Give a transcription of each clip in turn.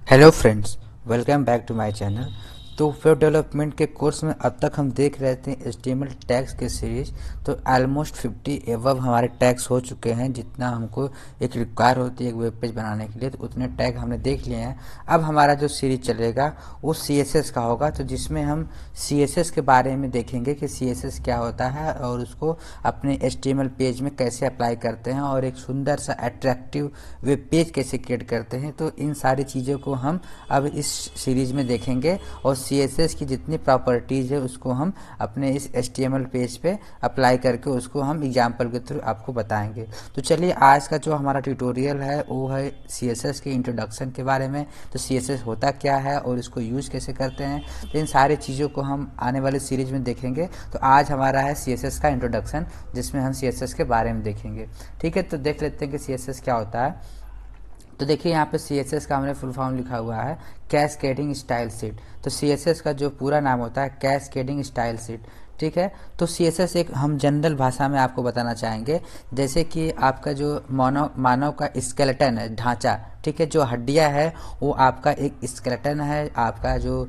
Hello friends, welcome back to my channel. तो web development के course में अब तक हम देख रहे थे HTML टैग्स के सीरीज। तो ऑलमोस्ट 50 एबव हमारे टैग्स हो चुके हैं। जितना हमको एक रिक्वायर होती है एक वेब पेज बनाने के लिए, तो उतने टैग हमने देख लिए हैं। अब हमारा जो सीरीज चलेगा वो CSS का होगा, तो जिसमें हम CSS के बारे में देखेंगे कि CSS क्या होता है और उसको अपने HTML पेज में कैसे अप्लाई करते हैं और एक सुंदर सा अट्रैक्टिव वेब पेज कैसे क्रिएट करते हैं। तो इन सारी चीज़ों को हम अब इस सीरीज में देखेंगे और CSS की जितनी प्रॉपर्टीज़ है उसको हम अपने इस HTML पेज पे अप्लाई करके उसको हम एग्जाम्पल के थ्रू आपको बताएंगे। तो चलिए, आज का जो हमारा ट्यूटोरियल है वो है CSS के इंट्रोडक्शन के बारे में। तो CSS होता क्या है और इसको यूज़ कैसे करते हैं, तो इन सारी चीज़ों को हम आने वाले सीरीज में देखेंगे। तो आज हमारा है CSS का इंट्रोडक्शन, जिसमें हम CSS के बारे में देखेंगे। ठीक है, तो देख लेते हैं कि CSS क्या होता है। तो देखिए, यहाँ पे CSS का हमने फुल फॉर्म लिखा हुआ है कैस्केडिंग स्टाइल शीट। तो CSS का जो पूरा नाम होता है कैस्केडिंग स्टाइल शीट। ठीक है, तो CSS एक हम जनरल भाषा में आपको बताना चाहेंगे, जैसे कि आपका जो मानव का स्केलेटन है, ढांचा। ठीक है, जो हड्डियां है वो आपका एक स्केलेटन है, आपका जो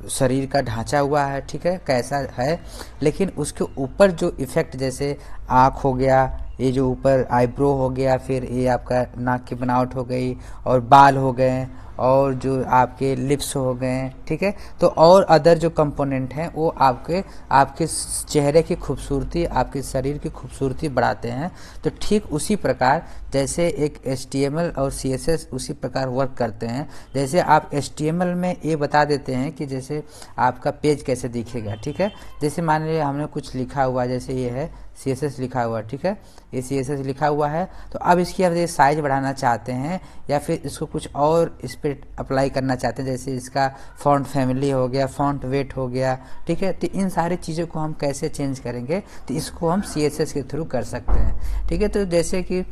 शरीर का ढांचा हुआ है। ठीक है, कैसा है, लेकिन उसके ऊपर जो इफेक्ट, जैसे आँख हो गया, ये जो ऊपर आईब्रो हो गया, फिर ये आपका नाक की बनावट हो गई और बाल हो गए और जो आपके लिप्स हो गए। ठीक है, तो और अदर जो कंपोनेंट हैं वो आपके चेहरे की खूबसूरती, आपके शरीर की खूबसूरती बढ़ाते हैं। तो ठीक उसी प्रकार जैसे एक HTML और CSS उसी प्रकार वर्क करते हैं। जैसे आप HTML में ये बता देते हैं कि जैसे आपका पेज कैसे दिखेगा। ठीक है, जैसे मान लीजिए हमने कुछ लिखा हुआ, जैसे ये है CSS लिखा हुआ। ठीक है, ये CSS लिखा हुआ है। तो अब इसकी आप साइज बढ़ाना चाहते हैं या फिर इसको कुछ और इस पर अप्लाई करना चाहते हैं, जैसे इसका फॉन्ट फैमिली हो गया, फॉन्ट वेट हो गया। ठीक है, तो इन सारी चीज़ों को हम कैसे चेंज करेंगे, तो इसको हम CSS के थ्रू कर सकते हैं। ठीक है, तो जैसे कि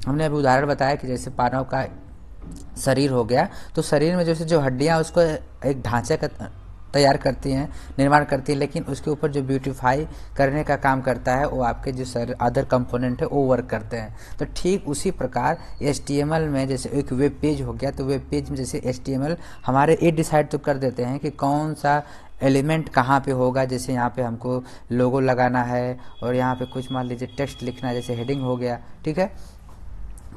हमने अभी उदाहरण बताया कि जैसे मानव का शरीर हो गया, तो शरीर में जैसे जो हड्डियाँ उसको एक ढांचे का तैयार करती हैं, निर्माण करती है, लेकिन उसके ऊपर जो ब्यूटीफाई करने का काम करता है वो आपके जो अदर कंपोनेंट है वो वर्क करते हैं। तो ठीक उसी प्रकार HTML में जैसे एक वेब पेज हो गया, तो वेब पेज में जैसे HTML हमारे ये डिसाइड तो कर देते हैं कि कौन सा एलिमेंट कहाँ पे होगा। जैसे यहाँ पे हमको लोगो लगाना है और यहाँ पे कुछ मान लीजिए टेक्स्ट लिखना है, जैसे हेडिंग हो गया। ठीक है,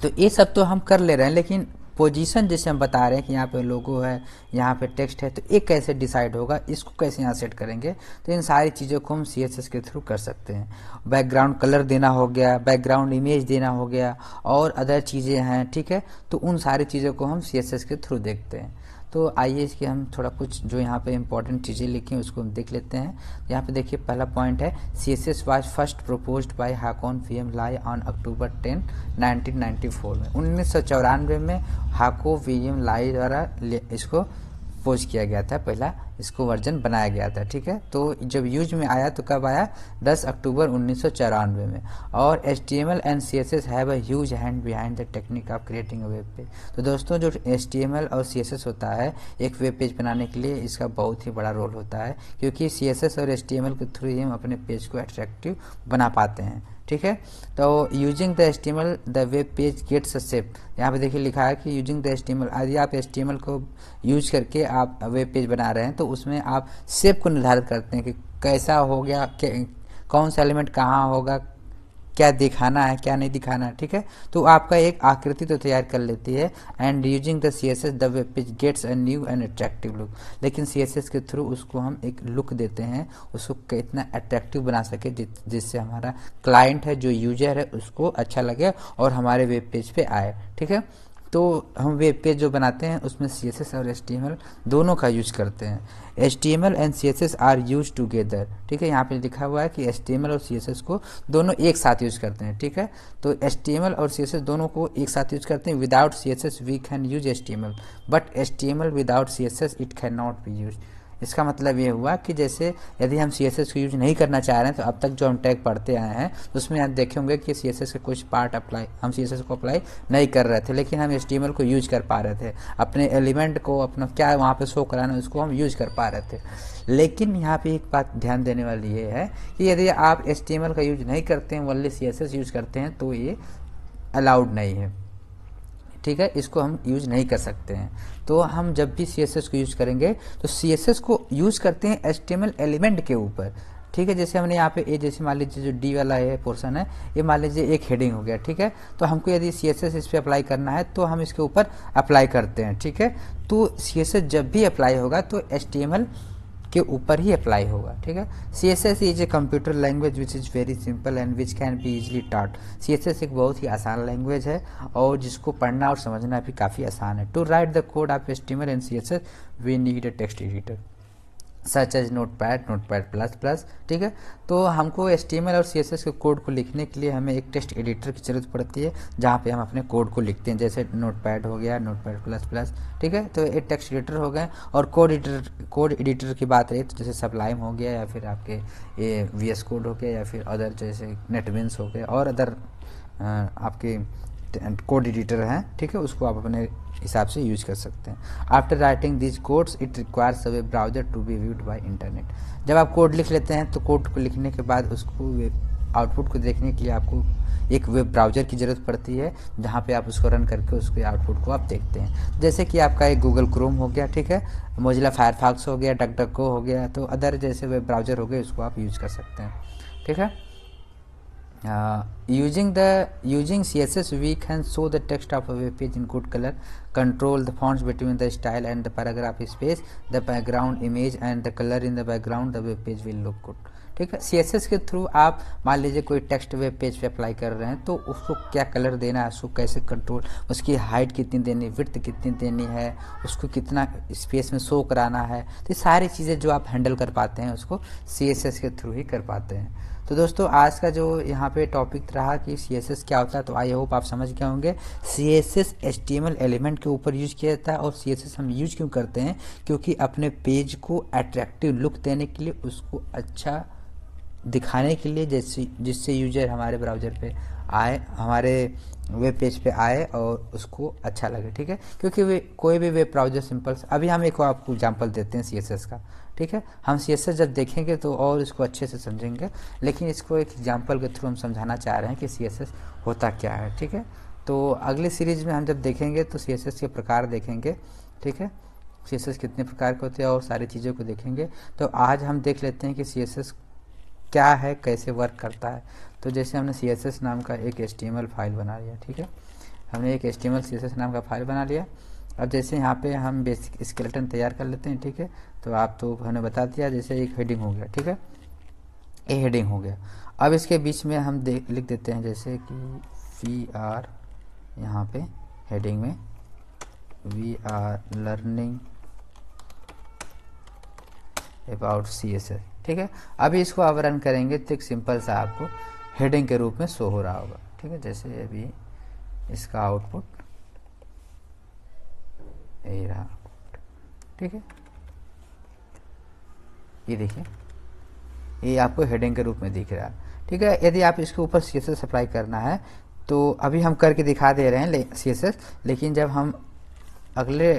तो ये सब तो हम कर ले रहे हैं, लेकिन पोजीशन जैसे हम बता रहे हैं कि यहाँ पे लोगो है, यहाँ पे टेक्स्ट है, तो ये कैसे डिसाइड होगा, इसको कैसे यहाँ सेट करेंगे। तो इन सारी चीज़ों को हम CSS के थ्रू कर सकते हैं। बैकग्राउंड कलर देना हो गया, बैकग्राउंड इमेज देना हो गया और अदर चीज़ें हैं। ठीक है, तो उन सारी चीज़ों को हम CSS के थ्रू देखते हैं। तो आइए इसके हम थोड़ा कुछ जो यहाँ पे इंपॉर्टेंट चीज़ें लिखी हैं उसको हम देख लेते हैं। यहाँ पे देखिए, पहला पॉइंट है CSS was first proposed by Hakon VM Lie on October 10, 1994 में। 1994 में हाको VM लाई द्वारा इसको पोज किया गया था, पहला इसको वर्जन बनाया गया था। ठीक है, तो जब यूज में आया तो कब आया, 10 अक्टूबर 1994 में। और HTML and CSS have a huge hand behind the technique of creating a web page. तो दोस्तों, जो HTML और CSS होता है एक वेब पेज बनाने के लिए, इसका बहुत ही बड़ा रोल होता है, क्योंकि CSS और HTML के थ्रू ही हम अपने पेज को अट्रैक्टिव बना पाते हैं। ठीक है, तो using the HTML the web page gets a shape. यहाँ पे देखिए लिखा है कि यूजिंग द HTML, यदि आप HTML को यूज करके आप वेब पेज बना रहे हैं तो उसमें आप शेप को निर्धारित करते हैं कि कैसा हो गया, कौन सा एलिमेंट कहाँ होगा, क्या दिखाना है क्या नहीं दिखाना है। ठीक है, तो आपका एक आकृति तो तैयार कर लेती है। And using the CSS the web page gets a new and attractive look. लेकिन CSS के थ्रू उसको हम एक लुक देते हैं, उसको कितना अट्रैक्टिव बना सके जिससे हमारा क्लाइंट है, जो यूजर है, उसको अच्छा लगे और हमारे वेब पेज पे आए। ठीक है, तो हम वेब पेज जो बनाते हैं उसमें CSS और HTML दोनों का यूज करते हैं। HTML and CSS are use together. ठीक है, यहाँ पे लिखा हुआ है कि HTML और CSS को दोनों एक साथ यूज करते हैं। ठीक है, तो HTML और CSS दोनों को एक साथ यूज करते हैं। Without CSS we can use HTML, but HTML without CSS it can not be use. इसका मतलब ये हुआ कि जैसे यदि हम CSS को यूज नहीं करना चाह रहे हैं, तो अब तक जो हम टैग पढ़ते आए हैं तो उसमें आप देखे होंगे कि CSS के कुछ पार्ट हम CSS को अप्लाई नहीं कर रहे थे, लेकिन हम HTML को यूज कर पा रहे थे। अपने एलिमेंट को अपना क्या वहाँ पे शो कराना है उसको हम यूज कर पा रहे थे। लेकिन यहाँ पे एक बात ध्यान देने वाली ये है कि यदि आप HTML का यूज नहीं करते हैं, ओनली CSS यूज करते हैं, तो ये अलाउड नहीं है। ठीक है, इसको हम यूज नहीं कर सकते हैं। तो हम जब भी CSS को यूज करेंगे तो CSS को यूज करते हैं HTML एलिमेंट के ऊपर, ठीक है। जैसे हमने यहाँ पे ए, जैसे मान लीजिए जो डी वाला है पोर्शन है, ये मान लीजिए एक हेडिंग हो गया, ठीक है। तो हमको यदि CSS इस पर अप्लाई करना है तो हम इसके ऊपर अप्लाई करते हैं, ठीक है। तो CSS जब भी अप्लाई होगा तो HTML के ऊपर ही अप्लाई होगा, ठीक है। CSS is a computer language which is very simple and which can be easily taught. CSS एक बहुत ही आसान लैंग्वेज है और जिसको पढ़ना और समझना भी काफ़ी आसान है। To write the code of HTML and CSS we need a text editor such as नोटपैड++, ठीक है। तो हमको HTML और CSS के कोड को लिखने के लिए हमें एक टेक्स्ट एडिटर की ज़रूरत पड़ती है जहाँ पे हम अपने कोड को लिखते हैं, जैसे नोटपैड हो गया, नोटपैड++, ठीक है। तो ये टेक्स्ट एडिटर हो गए। और कोड एडिटर की बात रही तो जैसे सबलाइम हो गया या फिर आपके ये VS कोड हो गया या फिर अदर जैसे नेटबिंस हो गया और अदर आपके कोड एडिटर हैं, ठीक है, उसको आप अपने हिसाब से यूज कर सकते हैं। After writing this codes it requires a web browser to be viewed by internet. जब आप कोड लिख लेते हैं तो कोड को लिखने के बाद उसको आउटपुट को देखने के लिए आपको एक वेब ब्राउजर की ज़रूरत पड़ती है जहाँ पे आप उसको रन करके उसके आउटपुट को आप देखते हैं। जैसे कि आपका एक गूगल क्रोम हो गया, ठीक है, मोजिला फायरफॉक्स हो गया, डकडको हो गया, तो अदर जैसे वेब ब्राउजर हो गए उसको आप यूज कर सकते हैं, ठीक है। Using CSS we can show the text of a web page in good color, control the fonts between the style and the paragraph space, the background image and the color in the background, the web page will look good, ठीक है। CSS के through आप मान लीजिए कोई text web page पे apply कर रहे हैं तो उसको क्या कलर देना है, उसको कैसे कंट्रोल, उसकी हाइट कितनी देनी, विड्थ कितनी देनी है, उसको कितना स्पेस में शो कराना है, तो ये सारी चीज़ें जो आप हैंडल कर पाते हैं उसको CSS के थ्रू ही कर पाते हैं। तो दोस्तों आज का जो यहाँ पे टॉपिक रहा कि CSS क्या होता है, तो आई होप आप समझ गए होंगे। CSS HTML एलिमेंट के ऊपर यूज किया जाता है और CSS हम यूज क्यों करते हैं, क्योंकि अपने पेज को अट्रैक्टिव लुक देने के लिए, उसको अच्छा दिखाने के लिए, जैसे जिससे यूजर हमारे ब्राउज़र पे आए, हमारे वेब पेज पे आए और उसको अच्छा लगे, ठीक है। क्योंकि वे कोई भी वेब ब्राउज़र सिंपल, अभी हम एक आपको एग्जांपल देते हैं CSS का, ठीक है। हम CSS जब देखेंगे तो और इसको अच्छे से समझेंगे, लेकिन इसको एक एग्जांपल के थ्रू हम समझाना चाह रहे हैं कि CSS होता क्या है, ठीक है। तो अगली सीरीज़ में हम जब देखेंगे तो CSS के प्रकार देखेंगे, ठीक है, CSS कितने प्रकार के होते हैं और सारी चीज़ों को देखेंगे। तो आज हम देख लेते हैं कि CSS क्या है, कैसे वर्क करता है। तो जैसे हमने CSS नाम का एक HTML फाइल बना लिया, ठीक है, हमने एक HTML CSS नाम का फाइल बना लिया। अब जैसे यहाँ पे हम बेसिक स्केलेटन तैयार कर लेते हैं, ठीक है। तो आप तो हमने बता दिया, जैसे एक हेडिंग हो गया, ठीक है, ये हेडिंग हो गया। अब इसके बीच में हम लिख देते हैं जैसे कि वी आर, यहाँ पे हेडिंग में we are learning about CSS, ठीक है। अभी इसको आप रन करेंगे तो एक सिंपल सा आपको हेडिंग के रूप में शो हो रहा होगा, ठीक है। जैसे अभी इसका आउटपुट ये रहा, ठीक है, ये देखिए, ये आपको हेडिंग के रूप में दिख रहा है, ठीक है। यदि आप इसके ऊपर CSS अप्लाई करना है तो अभी हम करके दिखा दे रहे हैं CSS, लेकिन जब हम अगले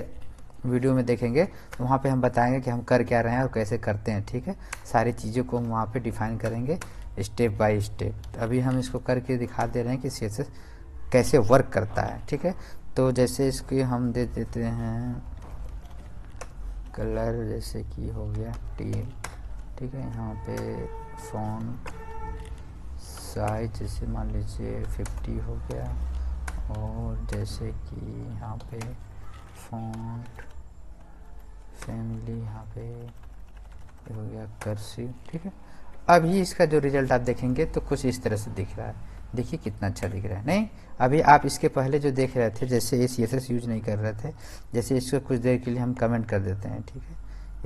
वीडियो में देखेंगे तो वहाँ पे हम बताएंगे कि हम कर क्या रहे हैं और कैसे करते हैं, ठीक है। सारी चीज़ों को हम वहाँ पे डिफाइन करेंगे स्टेप बाय स्टेप। अभी हम इसको करके दिखा दे रहे हैं कि CSS कैसे वर्क करता है, ठीक है। तो जैसे इसके हम दे देते हैं कलर, जैसे कि हो गया टील, ठीक है। यहाँ पे फॉन्ट साइज जैसे मान लीजिए 50 हो गया, और जैसे कि यहाँ पे फॉन्ट फैमिली यहाँ पे हो गया कर्सिव, ठीक है। अभी इसका जो रिजल्ट आप देखेंगे तो कुछ इस तरह से दिख रहा है, देखिए कितना अच्छा दिख रहा है। नहीं, अभी आप इसके पहले जो देख रहे थे, जैसे ये CSS यूज नहीं कर रहे थे, जैसे इसको कुछ देर के लिए हम कमेंट कर देते हैं, ठीक है,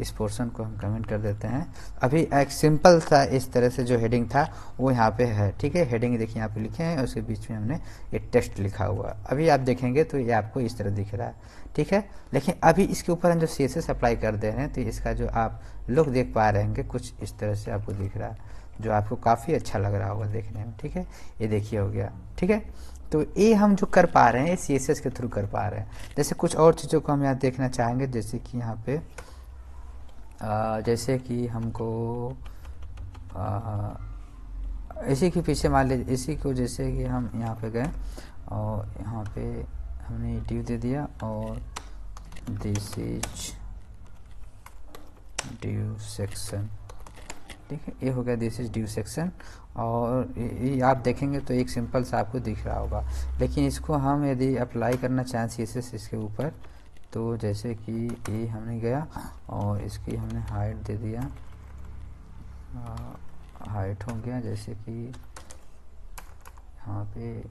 इस पोर्शन को हम कमेंट कर देते हैं। अभी एक सिंपल सा इस तरह से जो हेडिंग था वो यहाँ पे है, ठीक है। हेडिंग देखिए यहाँ पे लिखे हैं और उसके बीच में हमने ये टेक्स्ट लिखा हुआ। अभी आप देखेंगे तो ये आपको इस तरह दिख रहा है, ठीक है। लेकिन अभी इसके ऊपर हम जो CSS अप्लाई कर दे रहे हैं तो इसका जो आप लुक देख पा रहे हैं कुछ इस तरह से आपको दिख रहा है, जो आपको काफ़ी अच्छा लग रहा होगा देखने में, ठीक है। ये देखिए हो गया, ठीक है। तो ये हम जो कर पा रहे हैं ये CSS के थ्रू कर पा रहे हैं। जैसे कुछ और चीज़ों को हम यहाँ देखना चाहेंगे, जैसे कि यहाँ पे जैसे कि हमको इसी के पीछे मान लीजिए, इसी को जैसे कि हम यहाँ पे गए और यहाँ पे हमने div दे दिया और दिस इज div सेक्शन, ठीक है। ये हो गया दिस इज div सेक्शन। और ये आप देखेंगे तो एक सिंपल सा आपको दिख रहा होगा, लेकिन इसको हम यदि अप्लाई करना चाहें CSS इसके ऊपर, तो जैसे कि ये हमने गया और इसकी हमने हाइट दे दिया, हाइट हो गया जैसे कि यहाँ पे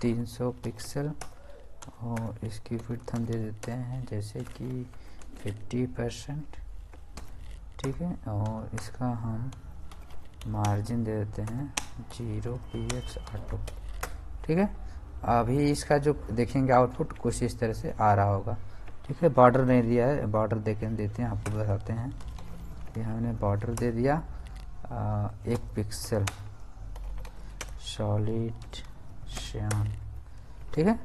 300 पिक्सल, और इसकी विड्थ हम दे देते हैं जैसे कि 50%, ठीक है। और इसका हम मार्जिन दे देते हैं 0px ऑटो, ठीक है। अभी इसका जो देखेंगे आउटपुट कुछ इस तरह से आ रहा होगा, ठीक है। बॉर्डर नहीं दिया है, बॉर्डर देते हैं, आपको बताते हैं। ये हमने बॉर्डर दे दिया 1 पिक्सल सॉलिड श्यान, ठीक है।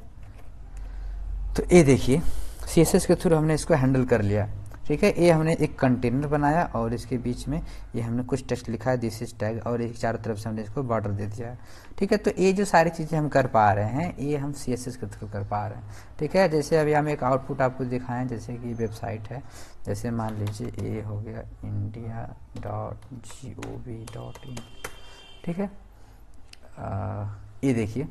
तो ये देखिए CSS के थ्रू हमने इसको हैंडल कर लिया, ठीक है। ये हमने एक कंटेनर बनाया और इसके बीच में ये हमने कुछ टेक्स्ट लिखा है दिस इज टैग, और एक चारों तरफ से हमने इसको बॉर्डर दे दिया है, ठीक है। तो ये जो सारी चीज़ें हम कर पा रहे हैं ये हम CSS के थ्रू कर पा रहे हैं, ठीक है। जैसे अभी हम एक आउटपुट आपको दिखाएं, जैसे कि वेबसाइट है, जैसे मान लीजिए ये हो गया india.gov.in, ठीक है। ये देखिए,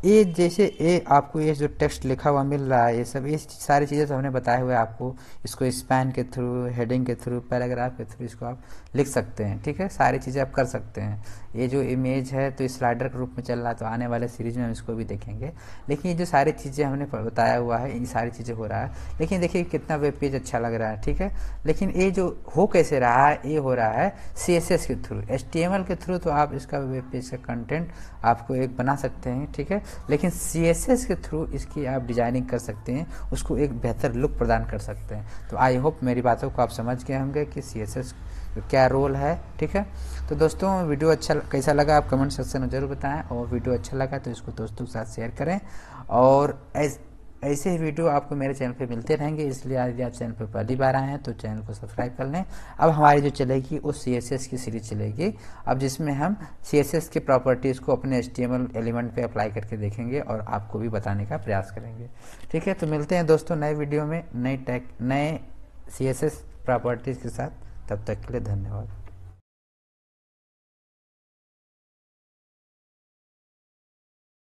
ये जैसे ये आपको ये जो टेक्स्ट लिखा हुआ मिल रहा है, ये सब ये सारी चीज़ें तो हमने बताए हुए आपको। इसको स्पैन के थ्रू, हेडिंग के थ्रू, पैराग्राफ के थ्रू इसको आप लिख सकते हैं, ठीक है। सारी चीज़ें आप कर सकते हैं। ये जो इमेज है तो स्लाइडर के रूप में चल रहा है, तो आने वाले सीरीज में हम इसको भी देखेंगे। लेकिन ये जो सारी चीज़ें हमने बताया हुआ है, ये सारी चीज़ें हो रहा है। लेकिन देखिए कितना वेब पेज अच्छा लग रहा है, ठीक है। लेकिन ये जो हो कैसे रहा है, ये हो रहा है CSS के थ्रू, HTML के थ्रू तो आप इसका वेब पेज का कंटेंट आपको एक बना सकते हैं, ठीक है। लेकिन CSS के थ्रू इसकी आप डिजाइनिंग कर सकते हैं, उसको एक बेहतर लुक प्रदान कर सकते हैं। तो आई होप मेरी बातों को आप समझ गए होंगे कि CSS क्या रोल है, ठीक है। तो दोस्तों वीडियो अच्छा कैसा लगा आप कमेंट सेक्शन में ज़रूर बताएं, और वीडियो अच्छा लगा तो इसको दोस्तों के साथ शेयर करें। और ऐसे ही वीडियो आपको मेरे चैनल पे मिलते रहेंगे, इसलिए यदि आप चैनल पर पहली बार आए हैं तो चैनल को सब्सक्राइब कर लें। अब हमारी जो चलेगी वो CSS की सीरीज चलेगी, अब जिसमें हम CSS की प्रॉपर्टीज़ को अपने HTML एलिमेंट पे अप्लाई करके देखेंगे और आपको भी बताने का प्रयास करेंगे, ठीक है। तो मिलते हैं दोस्तों नए वीडियो में नए CSS प्रॉपर्टीज़ के साथ, तब तक के लिए धन्यवाद।